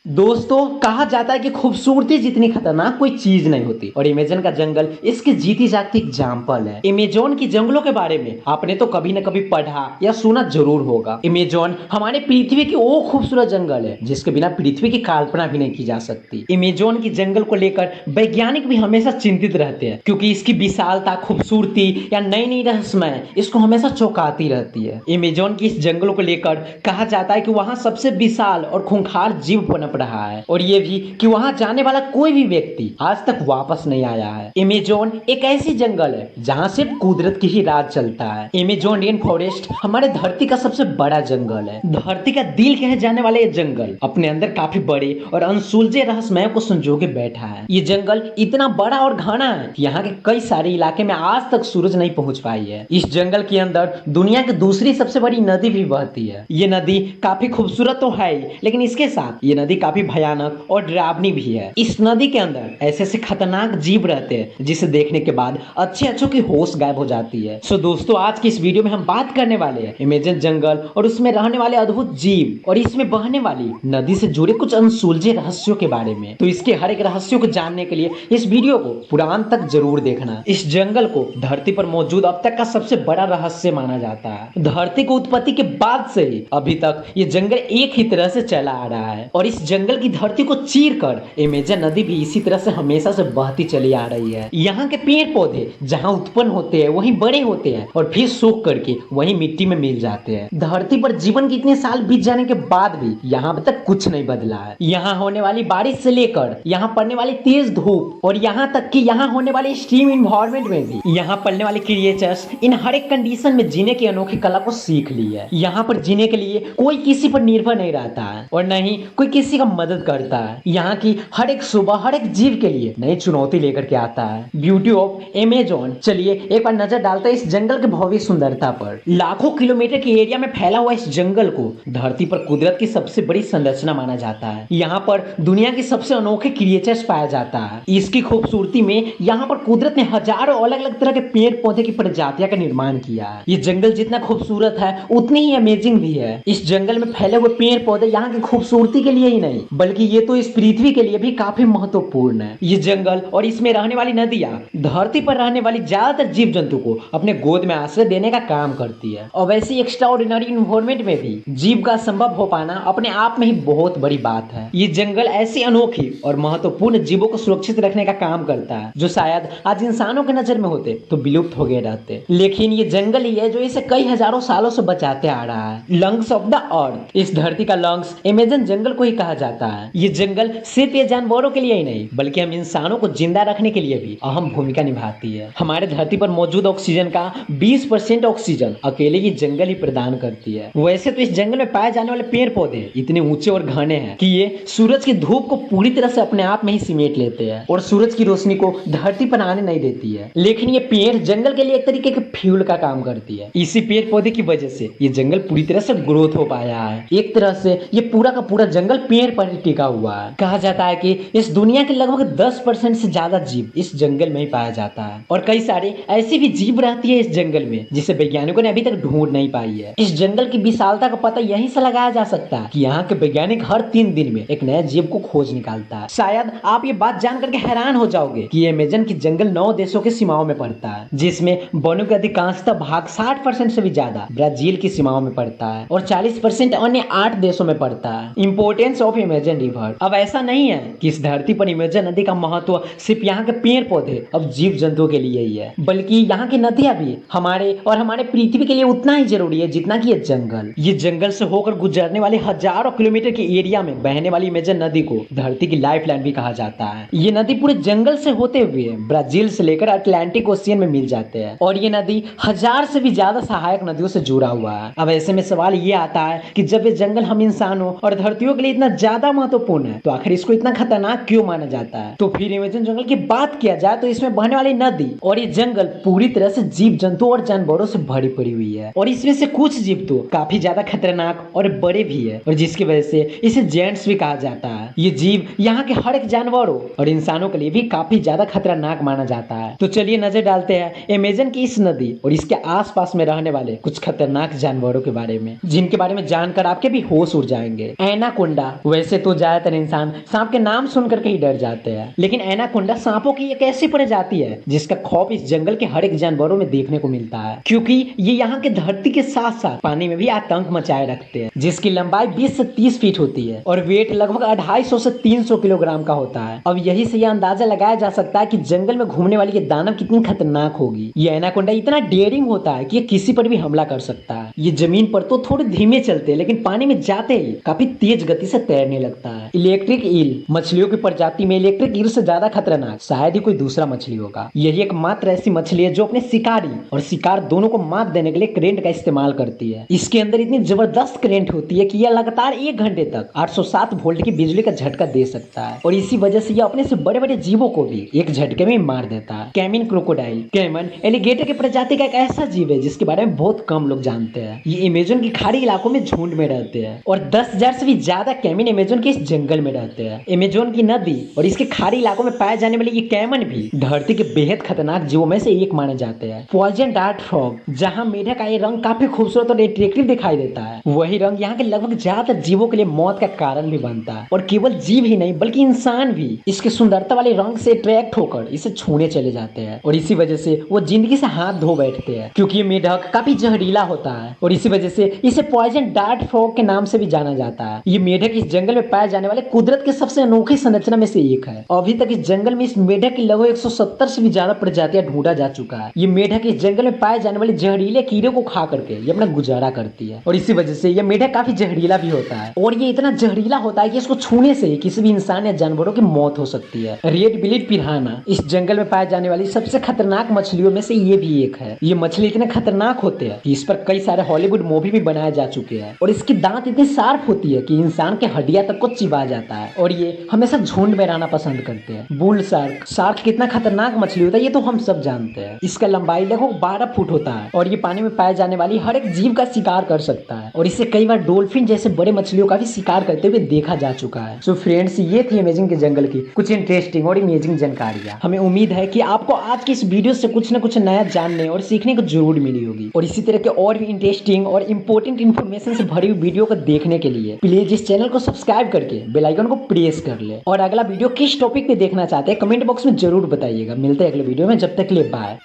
दोस्तों, कहा जाता है कि खूबसूरती जितनी खतरनाक कोई चीज नहीं होती और अमेज़न का जंगल इसकी जीती जागती एग्जाम्पल है। अमेज़न की जंगलों के बारे में आपने तो कभी न कभी पढ़ा या सुना जरूर होगा। अमेज़न हमारे पृथ्वी की वो खूबसूरत जंगल है जिसके बिना पृथ्वी की कल्पना भी नहीं की जा सकती। अमेज़न की जंगल को लेकर वैज्ञानिक भी हमेशा चिंतित रहते हैं क्योंकि इसकी विशालता, खूबसूरती या नई नई रहस्यमय इसको हमेशा चौंकाती रहती है। अमेज़न की इस जंगलों को लेकर कहा जाता है कि वहाँ सबसे विशाल और खूंखार जीव पनप रहा है और ये भी कि वहां जाने वाला कोई भी व्यक्ति आज तक वापस नहीं आया है। अमेज़न एक ऐसी जंगल है जहां सिर्फ कुदरत की ही राज चलता है। अमेज़न रेन फॉरेस्ट हमारे धरती का सबसे बड़ा जंगल है। धरती का दिल कहे जाने वाला ये जंगल अपने अंदर काफी बड़े और अनसुलझे रहस्यमय को संजोगे बैठा है। ये जंगल इतना बड़ा और घना है कि यहाँ के कई सारे इलाके में आज तक सूरज नहीं पहुंच पाई है। इस जंगल के अंदर दुनिया की दूसरी सबसे बड़ी नदी भी बहती है। ये नदी काफी खूबसूरत तो है ही, लेकिन इसके साथ ये नदी काफी भयानक और डरावनी भी है। इस नदी के अंदर ऐसे ऐसे खतरनाक जीव रहते हैं जिसे देखने के बाद अच्छे अच्छों की होश गायब हो जाती है। सो दोस्तों, आज की इस वीडियो में हम बात करने वाले हैं अमेज़न जंगल और उसमें रहने वाले अद्भुत जीव और इसमें बहने वाली नदी से जुड़े कुछ अनसुलझे रहस्यों के बारे में। तो इसके हर एक रहस्यों को जानने के लिए इस वीडियो को पूरा अंत तक जरूर देखना। इस जंगल को धरती पर मौजूद अब तक का सबसे बड़ा रहस्य माना जाता है। धरती की उत्पत्ति के बाद से ही अभी तक ये जंगल एक ही तरह से चला आ रहा है और इस जंगल की धरती को चीर कर अमेज़न नदी भी इसी तरह से हमेशा से बहती चली आ रही है। यहाँ के पेड़ पौधे जहाँ उत्पन्न होते हैं वहीं बड़े होते हैं और फिर सूख करके वहीं मिट्टी में मिल जाते हैं। धरती पर जीवन के इतने साल बीत जाने के बाद भी यहाँ अब तक कुछ नहीं बदला है। यहाँ होने वाली बारिश से लेकर यहाँ पड़ने वाली तेज धूप और यहाँ तक कि यहाँ होने वाले एक्सट्रीम इन्वायरमेंट में भी यहाँ पड़ने वाले क्रिएचर्स इन हर एक कंडीशन में जीने की अनोखी कला को सीख ली है। यहाँ पर जीने के लिए कोई किसी पर निर्भर नहीं रहता है और न ही कोई किसी का मदद करता है। यहाँ की हर एक सुबह हर एक जीव के लिए नई चुनौती लेकर के आता है। Beauty of Amazon. चलिए एक बार नजर डालते हैं इस जंगल के भव्य सुंदरता पर। लाखों किलोमीटर के एरिया में फैला हुआ इस जंगल को धरती पर कुदरत की सबसे बड़ी संरचना माना जाता है। यहाँ पर दुनिया के सबसे अनोखे क्रिएचर्स पाया जाता है। इसकी खूबसूरती में यहाँ पर कुदरत ने हजारों अलग अलग तरह के पेड़ पौधे की प्रजातियां का निर्माण किया है। ये जंगल जितना खूबसूरत है उतनी ही अमेजिंग भी है। इस जंगल में फैले हुए पेड़ पौधे यहाँ की खूबसूरती के लिए ही नहीं बल्कि ये तो इस पृथ्वी के लिए भी काफी महत्वपूर्ण है। ये जंगल और इसमें रहने वाली नदियां धरती पर रहने वाली ज्यादातर जीव जंतु को अपने गोद में आश्रय देने का काम करती है और वैसे एक्स्ट्रा ऑर्डिनरी इन्वायरमेंट में भी जीव का संभव हो पाना अपने आप में ही बहुत बड़ी बात है। ये जंगल ऐसी अनोखी और महत्वपूर्ण जीवों को सुरक्षित रखने का काम करता है जो शायद आज इंसानों की नजर में होते तो विलुप्त हो गए रहते, लेकिन ये जंगल ही है जो इसे कई हजारों सालों से बचाते आ रहा है। Lungs of the earth. इस धरती का लंग्स अमेज़न जंगल को ही कहा जाता है। ये जंगल सिर्फ ये जानवरों के लिए ही नहीं बल्कि हम इंसानों को जिंदा रखने के लिए भी अहम भूमिका निभाती है। हमारे धरती पर मौजूद ऑक्सीजन का 20% ऑक्सीजन अकेले ये जंगल ही प्रदान करती है। वैसे तो इस जंगल में पाए जाने वाले पेड़ पौधे इतने ऊंचे और घने हैं कि ये सूरज की धूप को पूरी तरह से अपने आप में ही सिमेट लेते हैं और सूरज की रोशनी को धरती पर आने नहीं देती है। लेकिन ये पेड़ जंगल के लिए एक तरीके के फ्यूल का काम करती है। इसी पेड़ पौधे की वजह से ये जंगल पूरी तरह से ग्रोथ हो पाया है। एक तरह से ये पूरा का पूरा जंगल पेड़ पर ही टिका हुआ है। कहा जाता है कि इस दुनिया के लगभग 10% से ज्यादा जीव इस जंगल में ही पाया जाता है और कई सारे ऐसी भी जीव रहती है इस जंगल में जिसे वैज्ञानिकों ने अभी तक ढूंढ नहीं पाई है। इस जंगल की विशालता का पता यहीं से लगाया जा सकता है कि यहाँ के वैज्ञानिक हर 3 दिन में एक नया जीव को खोज निकालता है। शायद आप ये बात जान करके हैरान हो जाओगे कि अमेज़न की जंगल 9 देशों की सीमाओं में पड़ता है, जिसमें वनों के अधिकांशतः भाग 60% से भी ज्यादा ब्राजील की सीमाओं में पड़ता है और 40% अन्य 8 देशों में पड़ता है। Importance of Amazon river. अब ऐसा नहीं है कि इस धरती पर अमेज़न नदी का महत्व सिर्फ यहाँ के पेड़ पौधे अब जीव जंतुओं के लिए ही है बल्कि यहाँ की नदियां भी हमारे और हमारे पृथ्वी के लिए उतना ही जरूरी है जितना कि ये जंगल। ये जंगल से होकर गुजरने वाले हजारों किलोमीटर के एरिया में बहने वाली अमेज़न नदी को धरती की लाइफ लाइन भी कहा जाता है। ये नदी पूरे जंगल से होते हुए ब्राजील से लेकर अटलांटिक ओशियन में मिल जाते हैं और ये नदी 1000 से भी ज्यादा सहायक नदियों से जुड़ा हुआ है। अब ऐसे में सवाल ये आता है कि जब ये जंगल हम इंसानों और धरतियों के लिए इतना ज्यादा महत्वपूर्ण है तो आखिर इसको इतना खतरनाक क्यों माना जाता है। तो फिर अमेज़न जंगल की बात किया जाए तो इसमें बहने वाली नदी और ये जंगल पूरी तरह से जीव जंतु और जानवरों से भरी पड़ी हुई है और इसमें से कुछ जीव तो काफी ज्यादा खतरनाक और बड़े भी है और जिसकी वजह से इसे जेंट्स भी कहा जाता है। ये जीव यहाँ के हर एक जानवरों और इंसानों के लिए भी काफी ज्यादा खतरनाक माना जाता है। तो चलिए नजर डालते हैं अमेज़न की इस नदी और इसके आसपास में रहने वाले कुछ खतरनाक जानवरों के बारे में जिनके बारे में जानकर आपके भी होश उड़ जाएंगे। एनाकोंडा वैसे तो ज्यादातर इंसान सांप के नाम सुन करके ही डर जाते हैं, लेकिन एनाकोंडा सांपों की एक ऐसी प्रजाति है जिसका खौफ इस जंगल के हर एक जानवरों में देखने को मिलता है, क्योंकि ये यहाँ के धरती के साथ साथ पानी में भी आतंक मचाए रखते हैं। जिसकी लंबाई 20 से 30 फीट होती है और वेट लगभग 250 से 300 किलोग्राम का होता है। अब यही से यह अंदाजा लगाया जा सकता है कि जंगल में घूमने वाली ये दानव कितनी खतरनाक होगी। ये एनाकोंडा इतना डेयरिंग होता है कि ये किसी पर भी हमला कर सकता है। ये जमीन पर तो थोड़े धीमे चलते हैं, लेकिन पानी में जाते ही काफी तेज गति से तैरने लगता है। इलेक्ट्रिक ईल, मछलियों की प्रजाति में इलेक्ट्रिक ईल से ज्यादा खतरनाक शायद ही कोई दूसरा मछली होगा। यही एकमात्र ऐसी मछली है जो अपने शिकारी और शिकार दोनों को मात देने के लिए करेंट का इस्तेमाल करती है। इसके अंदर इतनी जबरदस्त करेंट होती है कि यह लगातार 1 घंटे तक 807 वोल्ट की बिजली का झटका दे सकता है और इसी वजह से यह अपने से बड़े बड़े जीवों को भी एक झटके में मार देता है। कैमिन क्रोकोडाइल, कैमन एलिगेटर की प्रजाति का एक ऐसा जीव है जिसके बारे में बहुत कम लोग जानते हैं। ये अमेज़न की खाड़ी इलाकों में झुंड में रहते हैं और 10,000 से भी ज्यादा कैमिन अमेज़न के इस जंगल में रहते हैं। अमेज़न की नदी और इसके खाड़ी इलाकों में पाए जाने वाले ये कैमन भी धरती के बेहद खतरनाक जीवों में से एक माने जाते हैं। पॉइजन डार्ट फ्रॉग, जहाँ मेढक का ये रंग काफी खूबसूरत और अट्रैक्टिव दिखाई देता है, वही रंग यहाँ के लगभग ज्यादातर जीवों के लिए मौत का कारण भी बनता है और केवल जीव ही नहीं बल्कि इंसान भी इसके सुंदरता वाले रंग से अट्रैक्ट होकर इसे छूने चले जाते हैं और इसी वजह से वो जिंदगी से हाथ धो बैठते हैं, क्योंकि ये मेढक काफी जहरीला होता है और इसी वजह से इसे पॉइजन डार्ट फ्रॉग के नाम से भी जाना जाता है। ये मेढक इस जंगल में पाए जाने वाले कुदरत के सबसे अनोखी संरचना में से एक है। अभी तक इस जंगल में इस मेढक की लगभग 170 से भी ज्यादा प्रजातियां ढूंढा जा चुका है। ये मेढक इस जंगल में पाए जाने वाले जहरीले कीड़े को खा करके ये अपना गुजारा करती है और इसी वजह से यह मेढक काफी जहरीला भी होता है और ये इतना जहरीला होता है कि इसको छूने से ही किसी भी इंसान या जानवरों की मौत हो सकती है। रेड बिलीड पिरान्हा इस जंगल में पाए जाने वाली सबसे खतरनाक मछलियों में से ये भी एक है। ये मछली इतने खतरनाक होते हैं कि इस पर कई सारे हॉलीवुड मूवी भी बनाए जा चुके हैं और इसकी दांत इतनी शार्प होती है कि इंसान के हड्डियां तक को चिबा जाता है और ये हमेशा झुंड में रहना पसंद करते हैं। बुल शार्क, शार्क कितना खतरनाक मछली होता है ये तो हम सब जानते हैं। इसका लंबाई लगभग 12 फुट होता है और ये पानी में पाए जाने वाली हर एक जीव का शिकार कर सकता है और इसे कई बार डॉल्फिन जैसे बड़े मछलियों का भी शिकार करते हुए देखा जा चुका है। सो फ्रेंड्स, ये थी अमेजिंग के जंगल की कुछ इंटरेस्टिंग और इमेजिंग जानकारियां। हमें उम्मीद है कि आपको आज की इस वीडियो से कुछ न कुछ नया जानने और सीखने को जरूर मिली होगी और इसी तरह के और भी इंटरेस्टिंग और इंपॉर्टेंट इन्फॉर्मेशन से भरी हुई वीडियो को देखने के लिए प्लीज इस चैनल को सब्सक्राइब करके बेल आइकन को प्रेस कर ले और अगला वीडियो किस टॉपिक पे देखना चाहते हैं कमेंट बॉक्स में जरूर बताइएगा। मिलते हैं अगले वीडियो में, जब तक के लिए बाय।